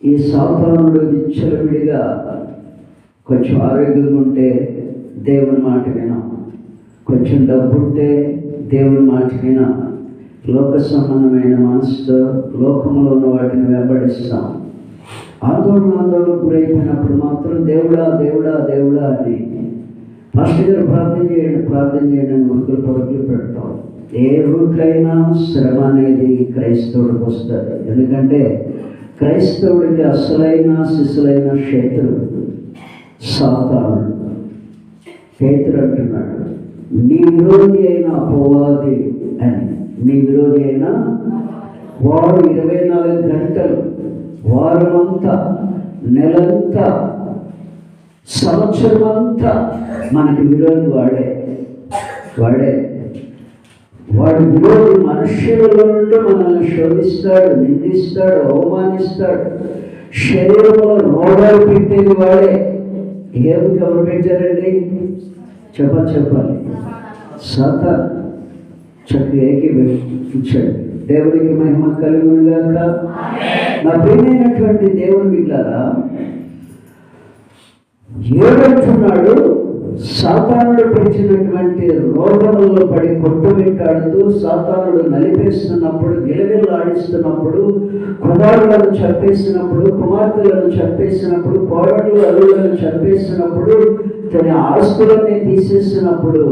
ఈ సాతానుడు విచ్చలవిడిగా కొంచెం ఆరోగ్యంగా ఉంటే దేవుని మాట వినాం, కొంచెం డబ్బు ఉంటే దేవుని మాట వినాం, లోక సంబంధమైన మనసుతో లోకంలో ఉన్న వాటిని వెంబడిస్తాం. ఆందోళన గురైపోయినప్పుడు మాత్రం దేవుడా దేవుడా దేవుడా అని పాస్టర్ గారు ప్రార్థన చేయండి అని పరుగులు పెడతాం. ఏ రూట్లైనా శ్రమ అనేది క్రైస్తవుడికి వస్తుంది. ఎందుకంటే క్రైస్తవుడికి అసలైన శిశులైన శత్రువు సాతానుడు. పేతురు అంటున్నాడు, మీ విరోధి అయిన అపవాది అని. మీ విరోధి అయిన వాడు 24 గంటలు, వారమంతా, నెలంతా, సంవత్సరం అంతా మనకి విరోధి వాడే. వాడు విరోధి మనుష్యులలో నుండి మనల్ని శోధిస్తాడు, నిందిస్తాడు, అవమానిస్తాడు. శరీరంలో రోగాలు పెట్టేది వాడే. ఏమికి ఎవరు పెట్టారండి? చెప్పాలి. సాతాను చక్కగా ఏకీభవించాడు. దేవుడికి మహిమ కలుగును గాక. నా ప్రియమైనటువంటి దేవుని బిడ్డలారా, ఏడంటున్నాడు, సాతానుడు పెంచినటువంటి రోగములలో పడి కొట్టుమిట్టాడుతూ సాతానుడు నలిపేస్తున్నప్పుడు, గిలగిల్లాడిస్తున్నప్పుడు, కుమారులను చంపేసినప్పుడు, కుమార్తెలను చంపేసినప్పుడు, కోడళ్ళు అల్లులను చంపేసినప్పుడు, తన ఆస్తులన్నీ తీసేసినప్పుడు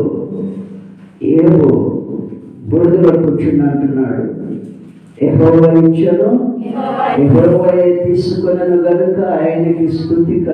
ఏవో బురదలో కూర్చుని అంటున్నాడు, యెహోవా ఇచ్చెను, యెహోవాయే తీసుకొనెను గనుక ఆయనకి స్తుతి